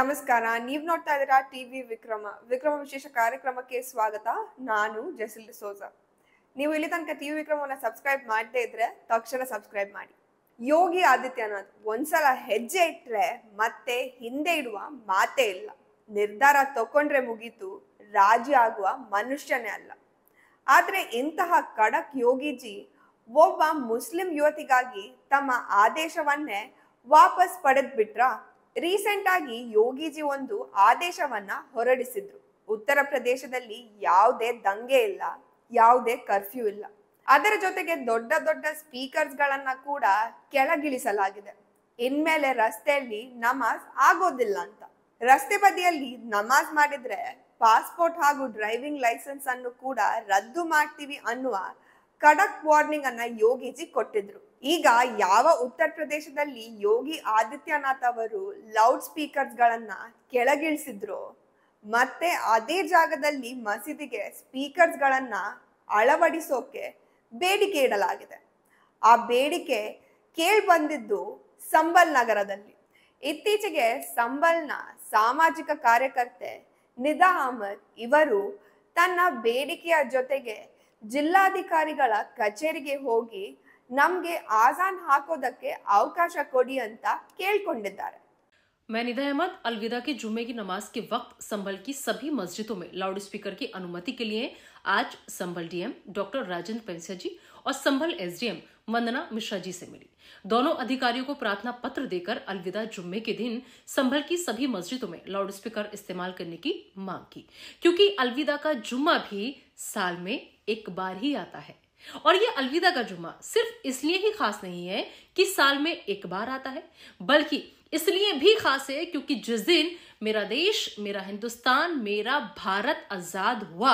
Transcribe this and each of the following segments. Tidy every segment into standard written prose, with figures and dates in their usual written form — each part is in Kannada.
ನಮಸ್ಕಾರ. ನೀವು ನೋಡ್ತಾ ಇದ್ದೀರಾ ಟಿವಿ ವಿಕ್ರಮ ವಿಶೇಷ ಕಾರ್ಯಕ್ರಮಕ್ಕೆ ಸ್ವಾಗತ. ನಾನು ಜೆಸಿಲ್ ಡಿಸೋಜ. ನೀವು ಇಲ್ಲಿ ತನಕ ಟಿವಿ ವಿಕ್ರಮವನ್ನ ಸಬ್ಸ್ಕ್ರೈಬ್ ಮಾಡದೇ ಇದ್ರೆ ತಕ್ಷಣ ಸಬ್ಸ್ಕ್ರೈಬ್ ಮಾಡಿ. ಯೋಗಿ ಆದಿತ್ಯನಾಥ್ ಒಂದ್ಸಲ ಹೆಜ್ಜೆ ಇಟ್ರೆ ಮತ್ತೆ ಹಿಂದೆ ಇಡುವ ಮಾತೇ ಇಲ್ಲ. ನಿರ್ಧಾರ ತಕೊಂಡ್ರೆ ಮುಗೀತು, ರಾಜಿ ಆಗುವ ಮನುಷ್ಯನೇ ಅಲ್ಲ. ಆದ್ರೆ ಇಂತಹ ಖಡಕ್ ಯೋಗಿಜಿ ಒಬ್ಬ ಮುಸ್ಲಿಂ ಯುವತಿಗಾಗಿ ತಮ್ಮ ಆದೇಶವನ್ನೇ ವಾಪಸ್ ಪಡೆದ್ ಬಿಟ್ರಾ? ರೀಸೆಂಟ್ ಆಗಿ ಯೋಗಿಜಿ ಒಂದು ಆದೇಶವನ್ನ ಹೊರಡಿಸಿದ್ರು. ಉತ್ತರ ಪ್ರದೇಶದಲ್ಲಿ ಯಾವುದೇ ದಂಗೆ ಇಲ್ಲ, ಯಾವುದೇ ಕರ್ಫ್ಯೂ ಇಲ್ಲ. ಅದರ ಜೊತೆಗೆ ದೊಡ್ಡ ದೊಡ್ಡ ಸ್ಪೀಕರ್ಸ್ ಗಳನ್ನ ಕೂಡ ಕೆಳಗಿಳಿಸಲಾಗಿದೆ. ಇನ್ಮೇಲೆ ರಸ್ತೆಯಲ್ಲಿ ನಮಾಜ್ ಆಗೋದಿಲ್ಲ ಅಂತ. ರಸ್ತೆ ಬದಿಯಲ್ಲಿ ನಮಾಜ್ ಮಾಡಿದ್ರೆ ಪಾಸ್ಪೋರ್ಟ್ ಹಾಗೂ ಡ್ರೈವಿಂಗ್ ಲೈಸೆನ್ಸ್ ಅನ್ನು ಕೂಡ ರದ್ದು ಮಾಡ್ತೀವಿ ಅನ್ನುವ ಖಡಕ್ ವಾರ್ನಿಂಗ್ ಅನ್ನ ಯೋಗಿಜಿ ಕೊಟ್ಟಿದ್ರು. ಈಗ ಯಾವ ಉತ್ತರ ಪ್ರದೇಶದಲ್ಲಿ ಯೋಗಿ ಆದಿತ್ಯನಾಥ್ ಅವರು ಲೌಡ್ ಸ್ಪೀಕರ್ಸ್ ಗಳನ್ನ ಕೆಳಗಿಳಿಸಿದ್ರು, ಮತ್ತೆ ಅದೇ ಜಾಗದಲ್ಲಿ ಮಸೀದಿಗೆ ಸ್ಪೀಕರ್ಸ್ ಗಳನ್ನ ಅಳವಡಿಸೋಕೆ ಬೇಡಿಕೆ ಇಡಲಾಗಿದೆ. ಆ ಬೇಡಿಕೆ ಕೇಳಿ ಬಂದಿದ್ದು ಸಂಬಲ್ ನಗರದಲ್ಲಿ. ಇತ್ತೀಚೆಗೆ ಸಂಬಲ್ನ ಸಾಮಾಜಿಕ ಕಾರ್ಯಕರ್ತೆ ನಿದಾ ಅಹಮದ್ ಇವರು ತನ್ನ ಬೇಡಿಕೆಯ ಜೊತೆಗೆ ಜಿಲ್ಲಾಧಿಕಾರಿಗಳ ಕಚೇರಿಗೆ ಹೋಗಿ ನಮ್ಗೆ ಆಜಾನ್ ಹಾಕೋದಕ್ಕೆ ಅವಕಾಶ ಕೊಡಿ ಅಂತ ಕೇಳ್ಕೊಂಡಿದ್ದಾರೆ. मैं निदा अहमद अलविदा के जुम्मे की नमाज के वक्त संभल की सभी मस्जिदों में लाउड स्पीकर की अनुमति के लिए आज संभल डीएम डॉक्टर राजेंद्र पेंसिया जी और संभल एसडीएम वंदना मिश्रा जी से मिली. दोनों अधिकारियों को प्रार्थना पत्र देकर अलविदा जुम्मे के दिन संभल की सभी मस्जिदों में लाउड स्पीकर इस्तेमाल करने की मांग की, क्योंकि अलविदा का जुम्मा भी साल में एक बार ही आता है. और ये अलविदा का जुम्मा सिर्फ इसलिए ही खास नहीं है कि साल में एक बार आता है, बल्कि इसलिए भी खास है क्योंकि जिस दिन मेरा देश, मेरा हिंदुस्तान, मेरा भारत आजाद हुआ,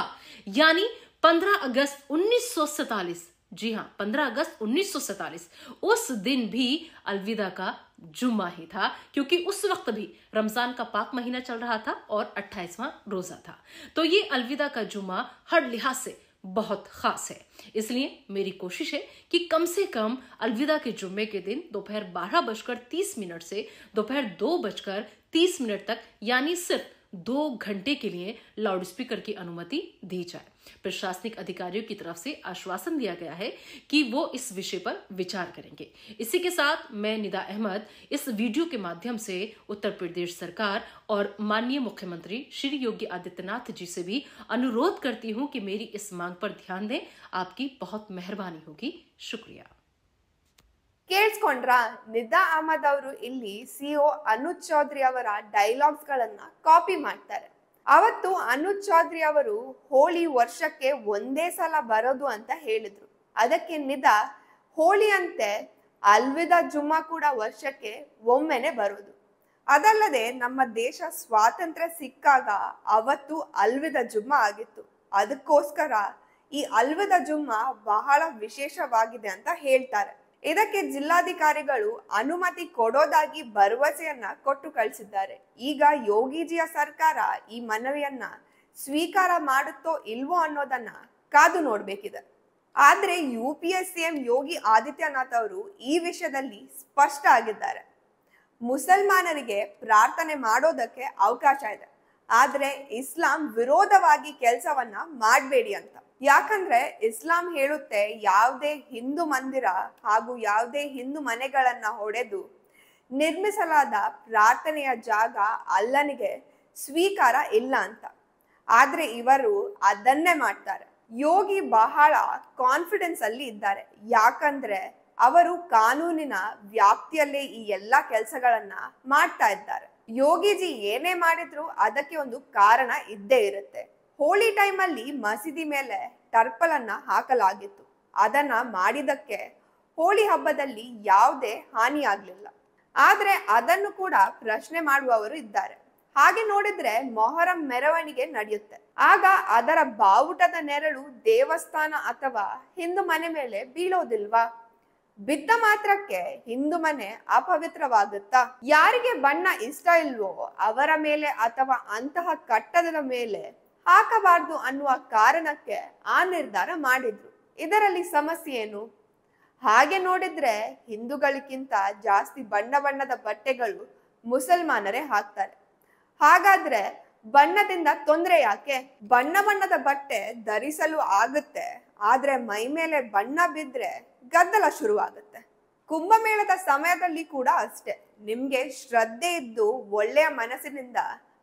यानी 15 अगस्त 1947, जी हाँ 15 अगस्त 1947, उस दिन भी अलविदा का जुम्मा ही था, क्योंकि उस वक्त भी रमजान का पाक महीना चल रहा था और 28वां रोजा था. तो ये अलविदा का जुम्मा हर लिहाज से बहुत खास है. इसलिए मेरी कोशिश है कि कम से कम अलविदा के जुम्मे के दिन दोपहर 12:30 से दोपहर 2:30 तक, यानी सिर्फ 2 घंटे के लिए लाउड स्पीकर की अनुमति दी जाए. प्रशासनिक अधिकारियों की तरफ से आश्वासन दिया गया है कि वो इस विषय पर विचार करेंगे. इसी के साथ मैं निदा अहमद इस वीडियो के माध्यम से उत्तर प्रदेश सरकार और माननीय मुख्यमंत्री श्री योगी आदित्यनाथ जी से भी अनुरोध करती हूं कि मेरी इस मांग पर ध्यान दें. आपकी बहुत मेहरबानी होगी. शुक्रिया. ಕೇಳಿಸ್ಕೊಂಡ್ರಾ? ನಿದಾ ಅಹಮದ್ ಅವರು ಇಲ್ಲಿ ಸಿಒ ಅನುಜ್ ಚೌಧರಿ ಅವರ ಡೈಲಾಗ್ಸ್ ಗಳನ್ನ ಕಾಪಿ ಮಾಡ್ತಾರೆ. ಅವತ್ತು ಅನುಜ್ ಚೌಧರಿ ಅವರು ಹೋಳಿ ವರ್ಷಕ್ಕೆ ಒಂದೇ ಸಲ ಬರೋದು ಅಂತ ಹೇಳಿದ್ರು. ಅದಕ್ಕೆ ನಿದಾ ಹೋಳಿ ಅಂತೆ ಅಲ್ವಿದಾ ಜುಮ್ಮಾ ಕೂಡ ವರ್ಷಕ್ಕೆ ಒಮ್ಮೆನೆ ಬರೋದು. ಅದಲ್ಲದೆ ನಮ್ಮ ದೇಶ ಸ್ವಾತಂತ್ರ್ಯ ಸಿಕ್ಕಾಗ ಅವತ್ತು ಅಲ್ವಿದಾ ಜುಮ್ಮಾ ಆಗಿತ್ತು. ಅದಕ್ಕೋಸ್ಕರ ಈ ಅಲ್ವಿದಾ ಜುಮ್ಮಾ ಬಹಳ ವಿಶೇಷವಾಗಿದೆ ಅಂತ ಹೇಳ್ತಾರೆ. ಇದಕ್ಕೆ ಜಿಲ್ಲಾಧಿಕಾರಿಗಳು ಅನುಮತಿ ಕೊಡೋದಾಗಿ ಭರವಸೆಯನ್ನ ಕೊಟ್ಟು ಕಳಿಸಿದ್ದಾರೆ. ಈಗ ಯೋಗಿಜಿಯ ಸರ್ಕಾರ ಈ ಮನವಿಯನ್ನ ಸ್ವೀಕಾರ ಮಾಡುತ್ತೋ ಇಲ್ವೋ ಅನ್ನೋದನ್ನ ಕಾದು ನೋಡ್ಬೇಕಿದೆ. ಆದ್ರೆ UPA CM ಯೋಗಿ ಆದಿತ್ಯನಾಥ್ ಅವರು ಈ ವಿಷಯದಲ್ಲಿ ಸ್ಪಷ್ಟ ಆಗಿದ್ದಾರೆ. ಮುಸಲ್ಮಾನರಿಗೆ ಪ್ರಾರ್ಥನೆ ಮಾಡೋದಕ್ಕೆ ಅವಕಾಶ ಇದೆ, ಆದ್ರೆ ಇಸ್ಲಾಂ ವಿರೋಧವಾಗಿ ಕೆಲಸವನ್ನ ಮಾಡಬೇಡಿ ಅಂತ. ಯಾಕಂದ್ರೆ ಇಸ್ಲಾಂ ಹೇಳುತ್ತೆ ಯಾವುದೇ ಹಿಂದೂ ಮಂದಿರ ಹಾಗೂ ಯಾವುದೇ ಹಿಂದೂ ಮನೆಗಳನ್ನ ಹೊಡೆದು ನಿರ್ಮಿಸಲಾದ ಪ್ರಾರ್ಥನೆಯ ಜಾಗ ಅಲ್ಲನಿಗೆ ಸ್ವೀಕಾರ ಇಲ್ಲ ಅಂತ. ಆದ್ರೆ ಇವರು ಅದನ್ನೇ ಮಾಡ್ತಾರೆ. ಯೋಗಿ ಬಹಳ ಕಾನ್ಫಿಡೆನ್ಸ್ ಅಲ್ಲಿ ಇದ್ದಾರೆ. ಯಾಕಂದ್ರೆ ಅವರು ಕಾನೂನಿನ ವ್ಯಾಪ್ತಿಯಲ್ಲೇ ಈ ಎಲ್ಲಾ ಕೆಲಸಗಳನ್ನ ಮಾಡ್ತಾ ಇದ್ದಾರೆ. ಯೋಗಿಜಿ ಏನೇ ಮಾಡಿದ್ರು ಅದಕ್ಕೆ ಒಂದು ಕಾರಣ ಇದ್ದೇ ಇರುತ್ತೆ. ಹೋಳಿ ಟೈಮ್ ಅಲ್ಲಿ ಮಸೀದಿ ಮೇಲೆ ಟರ್ಪಲ್ ಅನ್ನ ಹಾಕಲಾಗಿತ್ತು. ಅದನ್ನ ಮಾಡಿದಕ್ಕೆ ಹೋಳಿ ಹಬ್ಬದಲ್ಲಿ ಯಾವುದೇ ಹಾನಿ ಆಗ್ಲಿಲ್ಲ. ಆದ್ರೆ ಅದನ್ನು ಕೂಡ ಪ್ರಶ್ನೆ ಮಾಡುವವರು ಇದ್ದಾರೆ. ಹಾಗೆ ನೋಡಿದ್ರೆ ಮೊಹರಂ ಮೆರವಣಿಗೆ ನಡೆಯುತ್ತೆ. ಆಗ ಅದರ ಬಾವುಟದ ನೆರಳು ದೇವಸ್ಥಾನ ಅಥವಾ ಹಿಂದೂ ಮನೆ ಮೇಲೆ ಬೀಳೋದಿಲ್ವಾ? ಬಿದ್ದ ಮಾತ್ರಕ್ಕೆ ಹಿಂದೂ ಮನೆ ಅಪವಿತ್ರವಾಗುತ್ತಾ? ಯಾರಿಗೆ ಬಣ್ಣ ಇಷ್ಟ ಇಲ್ವೋ ಅವರ ಮೇಲೆ ಅಥವಾ ಅಂತಹ ಕಟ್ಟಡದ ಮೇಲೆ ಹಾಕಬಾರ್ದು ಅನ್ನುವ ಕಾರಣಕ್ಕೆ ಆ ನಿರ್ಧಾರ ಮಾಡಿದ್ರು. ಇದರಲ್ಲಿ ಸಮಸ್ಯೆ ಏನು? ಹಾಗೆ ನೋಡಿದ್ರೆ ಹಿಂದೂಗಳಿಗಿಂತ ಜಾಸ್ತಿ ಬಣ್ಣ ಬಣ್ಣದ ಬಟ್ಟೆಗಳು ಮುಸಲ್ಮಾನರೇ ಹಾಕ್ತಾರೆ. ಹಾಗಾದ್ರೆ ಬಣ್ಣದಿಂದ ತೊಂದರೆ ಯಾಕೆ? ಬಣ್ಣ ಬಣ್ಣದ ಬಟ್ಟೆ ಧರಿಸಲು ಆಗುತ್ತೆ, ಆದ್ರೆ ಮೈ ಮೇಲೆ ಬಣ್ಣ ಬಿದ್ರೆ ಗದ್ದಲ ಶುರುವಾಗುತ್ತೆ. ಕುಂಭಮೇಳದ ಸಮಯದಲ್ಲಿ ಕೂಡ ಅಷ್ಟೇ. ನಿಮ್ಗೆ ಶ್ರದ್ಧೆ ಇದ್ದು ಒಳ್ಳೆಯ ಮನಸ್ಸಿನಿಂದ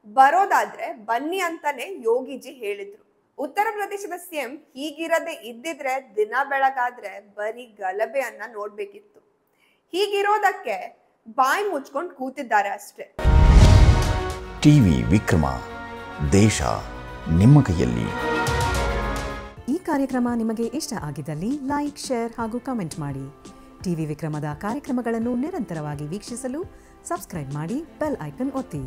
ಬರೋದಾದ್ರೆ ಬನ್ನಿ ಅಂತಾನೆ ಯೋಗಿಜಿ ಹೇಳಿದ್ರು. ಉತ್ತರ ಪ್ರದೇಶದ ಸಿಎಂ ಹೀಗಿರದೆ ಇದ್ದಿದ್ರೆ ದಿನ ಬೆಳಗಾದ್ರೆ ಬರೀ ಗಲಭೆಯನ್ನ ನೋಡ್ಬೇಕಿತ್ತು. ಹೀಗಿರೋದಕ್ಕೆ ಬಾಯಿ ಮುಚ್ಕೊಂಡು ಕೂತಿದ್ದಾರೆ ಅಷ್ಟೇ. ಟಿವಿ ವಿಕ್ರಮ, ದೇಶ ನಿಮ್ಮ ಕೈಯಲ್ಲಿ. ಈ ಕಾರ್ಯಕ್ರಮ ನಿಮಗೆ ಇಷ್ಟ ಆಗಿದ್ದಲ್ಲಿ ಲೈಕ್, ಶೇರ್ ಹಾಗೂ ಕಮೆಂಟ್ ಮಾಡಿ. ಟಿವಿ ವಿಕ್ರಮದ ಕಾರ್ಯಕ್ರಮಗಳನ್ನು ನಿರಂತರವಾಗಿ ವೀಕ್ಷಿಸಲು ಸಬ್ಸ್ಕ್ರೈಬ್ ಮಾಡಿ, ಬೆಲ್ ಐಕನ್ ಒತ್ತಿ.